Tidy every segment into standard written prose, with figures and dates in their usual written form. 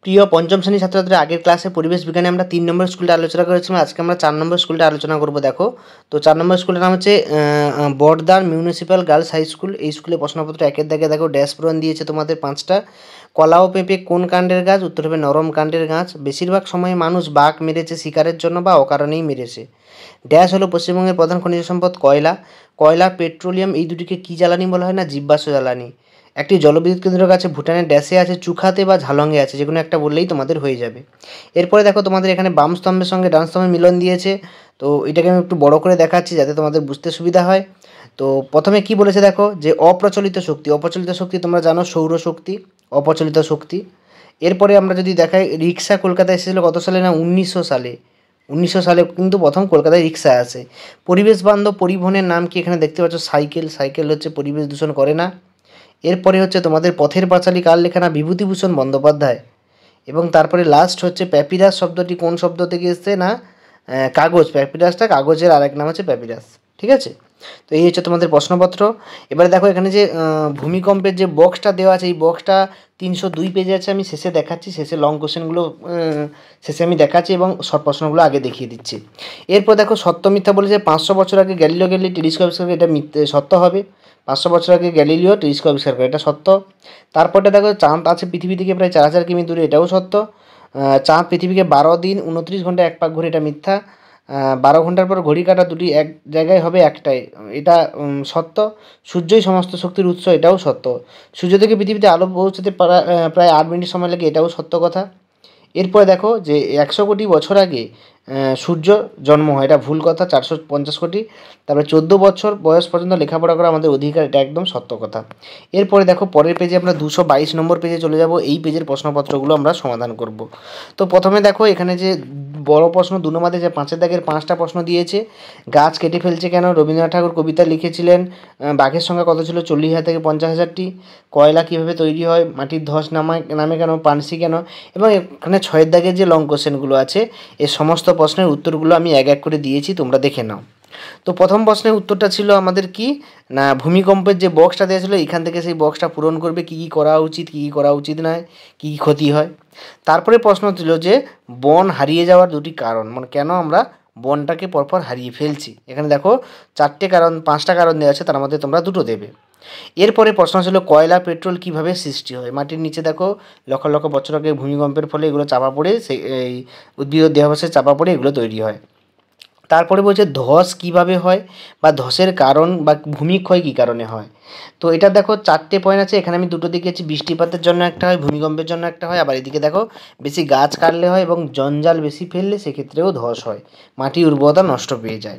প্রিয় পঞ্চম শ্রেণীর ছাত্রছাত্রীরা, আগের ক্লাসে পরিবেশ বিজ্ঞানে আমরা 3 নম্বর স্কুলটা আলোচনা করেছিলাম। আজকে আমরা 4 নম্বর স্কুলটা আলোচনা করব। দেখো, তো 4 নম্বর স্কুলের নাম হচ্ছে বড়দার মিউনিসিপ্যাল গার্লস হাই স্কুল। এই স্কুলে প্রশ্নপত্র একের দাগে দেখো ড্যাশ পূরণ দিয়েছে তোমাদের 5টা। কলা ও পেঁপে কোন কাণ্ডের গাছ? উত্তর হবে নরম কাণ্ডের গাছ। বেশিরভাগ সময় মানুষ বাঘ মেরেছে শিকারের জন্য বা অকারণেই মেরেছে। ড্যাশ হলো পশ্চিমবঙ্গের প্রধান খনিজ সম্পদ? কয়লা। কয়লা, পেট্রোলিয়াম এই দুটিকে কী জ্বালানি বলা হয়? না, জীবাশ্ম জ্বালানি। একটি জলবিদ্যুৎ কেন্দ্রের কাছে ভুটানের ড্যাশে আছে, চুখাতে বা ঝালংয়ে আছে, যেকোনো একটা বললেই তোমাদের হয়ে যাবে। এরপরে দেখো, তোমাদের এখানে বাম স্তম্ভের সঙ্গে ডান স্তম্ভের মিলন দিয়েছে। তো এটাকে আমি একটু বড় করে দেখাচ্ছি যাতে তোমাদের বুঝতে সুবিধা হয়। তো প্রথমে কি বলেছে দেখো, যে অপ্রচলিত শক্তি। অপ্রচলিত শক্তি তোমরা জানো সৌরশক্তি, অপ্রচলিত শক্তি। এরপরে আমরা যদি দেখাই, রিক্সা কলকাতায় এসেছিলো কত সালে? না, 1900 সালে। 1900 সালে কিন্তু প্রথম কলকাতায় রিক্সা আসে। পরিবেশ বান্ধব পরিবহনের নাম কি? এখানে দেখতে পাচ্ছ সাইকেল। সাইকেল হচ্ছে পরিবেশ দূষণ করে না। এরপরে হচ্ছে তোমাদের পথের পাঁচালী কার লেখা? না, বিভূতিভূষণ বন্দ্যোপাধ্যায়। এবং তারপরে লাস্ট হচ্ছে প্যাপিরাস শব্দটি কোন শব্দ থেকে এসছে? না, কাগজ। প্যাপিরাসটা কাগজের আরেক নাম হচ্ছে প্যাপিরাস। ঠিক আছে, তো এই হচ্ছে তোমাদের প্রশ্নপত্র। এবারে দেখো, এখানে যে ভূমিকম্পের যে বক্সটা দেওয়া আছে, এই বক্সটা 302 পেজে আছে। আমি শেষে দেখাচ্ছি, শেষে লং কোশ্চেনগুলো শেষে আমি দেখাচ্ছি এবং শর্ট প্রশ্নগুলো আগে দেখিয়ে দিচ্ছি। এরপর দেখো, সত্য মিথ্যা বলেছে 500 বছর আগে গ্যালিলিও গ্যালিলি টেলিস্কোপ আবিষ্কার করে, এটা সত্য হবে। 500 বছর আগে গ্যালিলিও টেলিস্কোপ আবিষ্কার করে, এটা সত্য। তারপরটা দেখো, চাঁদ আছে পৃথিবী থেকে প্রায় 4000 কিমি দূরে, এটাও সত্য। চাঁদ পৃথিবীকে 12 দিন 29 ঘন্টা এক পাক ঘুরে, এটা মিথ্যা। 12 ঘন্টার পর ঘড়ি কাঁটা দুটি এক জায়গায় হবে একটাই, এটা সত্য। সূর্যই সমস্ত শক্তির উৎস, এটাও সত্য। সূর্য থেকে পৃথিবীতে আলো পৌঁছতে প্রায় 8 মিনিট সময় লাগে, এটাও সত্য কথা। এরপরে দেখো যে 100 কোটি বছর আগে সূর্য জন্ম হয়, এটা ভুল কথা। 450 কোটি। তারপরে 14 বছর বয়স পর্যন্ত লেখাপড়া করা আমাদের অধিকার, এটা একদম সত্য কথা। এরপরে দেখো, পরের পেজে আমরা 222 নম্বর পেজে চলে যাব। এই পেজের প্রশ্নপত্রগুলো আমরা সমাধান করব। তো প্রথমে দেখো, এখানে যে বড় প্রশ্ন 2 নম্বরে যে 5-এর দাগের 5টা প্রশ্ন দিয়েছে। গাছ কেটে ফেলছে কেন? রবীন্দ্রনাথ ঠাকুর কবিতা লিখেছিলেন। বাঘের সংখ্যা কত ছিল? 40,000 থেকে 50,000টি। কয়লা কীভাবে তৈরি হয়? মাটির ধস নামে কেন? পানসি কেন? এবং এখানে 6-এর দাগের যে লং কোশ্চেনগুলো আছে, এই সমস্ত প্রশ্নের উত্তরগুলো আমি এক এক করে দিয়েছি, তোমরা দেখে নাও। তো প্রথম প্রশ্নের উত্তরটা ছিল আমাদের কি? না, ভূমিকম্পের যে বক্সটা দেওয়া ছিল, এখান থেকে সেই বক্সটা পূরণ করবে। কী কী করা উচিত, কী কী করা উচিত নয়, কী কী ক্ষতি হয়। তারপরে প্রশ্ন ছিল যে বন হারিয়ে যাওয়ার দুটি কারণ, মানে কেন আমরা বনটাকে পরপর হারিয়ে ফেলছি। এখানে দেখো 4টে কারণ, 5টা কারণ দেওয়া আছে, তার মধ্যে তোমরা 2টো দেবে। এরপরে প্রশ্ন ছিল কয়লা পেট্রোল কিভাবে সৃষ্টি হয়। মাটির নিচে দেখো লক্ষ লক্ষ বছর আগে ভূমিকম্পের ফলে এগুলো চাপা পড়ে, সেই এই উদ্ভিদের দেহাবশেষ চাপা পড়ে এগুলো তৈরি হয়। তারপরে বলছে ধস কিভাবে হয়, বা ধসের কারণ বা ভূমিক্ষয় কী কারণে হয়। তো এটা দেখো 4টে পয়েন্ট আছে, এখানে আমি 2টো দেখিয়েছি। বৃষ্টিপাতের জন্য একটা হয়, ভূমিকম্পের জন্য একটা হয়, আবার এদিকে দেখো বেশি গাছ কাটলে হয় এবং জঞ্জাল বেশি ফেললে সেক্ষেত্রেও ধস হয়, মাটির উর্বরতা নষ্ট পেয়ে যায়।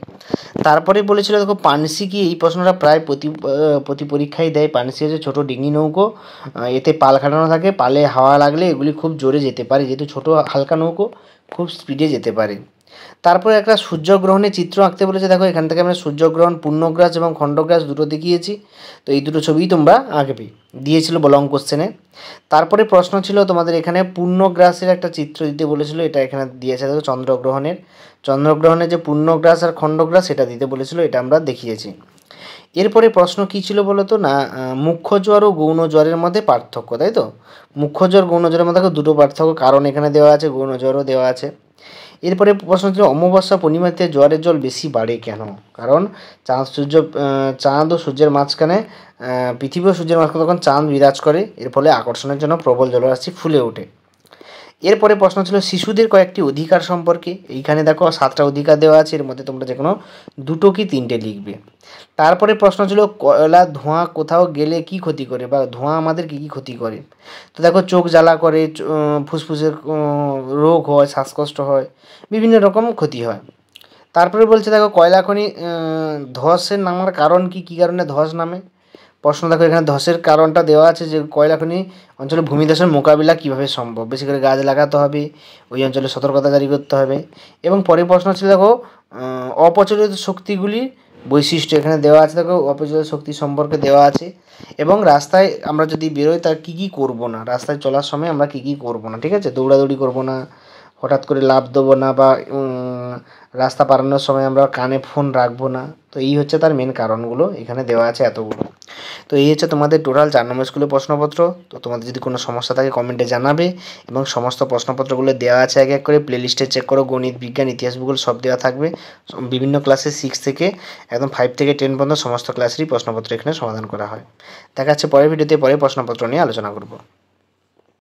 তারপরে বলেছিল দেখো পানসি কি, এই প্রশ্নটা প্রায় প্রতি পরীক্ষায় দেয়। পানসি হচ্ছে ছোটো ডিঙি নৌকো, এতে পাল খাটানো থাকে, পালে হাওয়া লাগলে এগুলি খুব জোরে যেতে পারে, যেহেতু ছোটো হালকা নৌকো খুব স্পিডে যেতে পারে। তারপরে একটা সূর্যগ্রহণের চিত্র আঁকতে বলেছে। দেখো এখান থেকে আমরা সূর্যগ্রহণ, পূর্ণগ্রাস এবং খণ্ডগ্রাস দুটো দেখিয়েছি। তো এই দুটো ছবিই তোমরা আঁকবে, দিয়েছিল লং কোশ্চেনে। তারপরে প্রশ্ন ছিল তোমাদের এখানে পূর্ণগ্রাসের একটা চিত্র দিতে বলেছিল, এটা এখানে দিয়েছে দেখো চন্দ্রগ্রহণের যে পূর্ণগ্রাস আর খণ্ডগ্রাস এটা দিতে বলেছিল, এটা আমরা দেখিয়েছি। এরপরে প্রশ্ন কী ছিল বলো তো? না, মুখ্য জ্বর ও গৌণ জ্বরের মধ্যে পার্থক্য, তাই তো? মুখ্য জ্বর গৌণ জ্বরের মধ্যে দুটো পার্থক্য, কারণ এখানে দেওয়া আছে, গৌণ জ্বরও দেওয়া আছে। এরপরে প্রশ্ন ছিল অমাবস্যা পূর্ণিমাতে জোয়ারের জল বেশি বাড়ে কেন? কারণ চাঁদ ও সূর্যের মাঝখানে, পৃথিবী ও সূর্যের মাঝখানে তখন চাঁদ বিরাজ করে, এর ফলে আকর্ষণের জন্য প্রবল জলরাশি ফুলে ওঠে। এরপরে প্রশ্ন ছিল শিশুদের কয়েকটি অধিকার সম্পর্কে। এইখানে দেখো 7টা অধিকার দেওয়া আছে, এর মধ্যে তোমরা যে কোনো 2টো কি 3টে লিখবে। তারপরে প্রশ্ন ছিল কয়লা ধোঁয়া কোথাও গেলে কি ক্ষতি করে, বা ধোঁয়া আমাদের কী কী ক্ষতি করে। তো দেখো চোখ জ্বালা করে, ফুসফুসের রোগ হয়, শ্বাসকষ্ট হয়, বিভিন্ন রকম ক্ষতি হয়। তারপরে বলছে দেখো কয়লা খনি ধসের নামার কারণ কি, কী কারণে ধস নামে। প্রশ্ন দেখো এখানে ধসের কারণটা দেওয়া আছে, যে কয়লা খনি অঞ্চলে ভূমিধসের মোকাবিলা কীভাবে সম্ভব। বেশি করে গাছ লাগাতে হবে, ওই অঞ্চলে সতর্কতা জারি করতে হবে। এবং পরের প্রশ্ন ছিল দেখো অপ্রচলিত শক্তিগুলির বৈশিষ্ট্য, এখানে দেওয়া আছে দেখো অপ্রচলিত শক্তি সম্পর্কে দেওয়া আছে। এবং রাস্তায় আমরা যদি বেরোই তার কী কী করবো না, রাস্তায় চলার সময় আমরা কী কী করবো না। ঠিক আছে, দৌড়াদৌড়ি করবো না, হঠাৎ করে লাফ দেবো না, বা রাস্তা পারানোর সময় আমরা কানে ফোন রাখবো না। তো এই হচ্ছে তার মেন কারণগুলো, এখানে দেওয়া আছে এতগুলো। তো এই হচ্ছে তোমাদের টোটাল 4 নম্বর স্কুলের প্রশ্নপত্র। তো তোমাদের যদি কোনো সমস্যা থাকে কমেন্টে জানাবে, এবং সমস্ত প্রশ্নপত্রগুলো দেওয়া আছে এক এক করে, প্লে লিস্টে চেক করো, গণিত, বিজ্ঞান, ইতিহাস, ভূগোল সব দেওয়া থাকবে। বিভিন্ন ক্লাসে 6 থেকে একদম 5 থেকে 10 পর্যন্ত সমস্ত ক্লাসেরই প্রশ্নপত্র এখানে সমাধান করা হয়। দেখা যাচ্ছে পরের ভিডিওতে পরের প্রশ্নপত্র নিয়ে আলোচনা করব।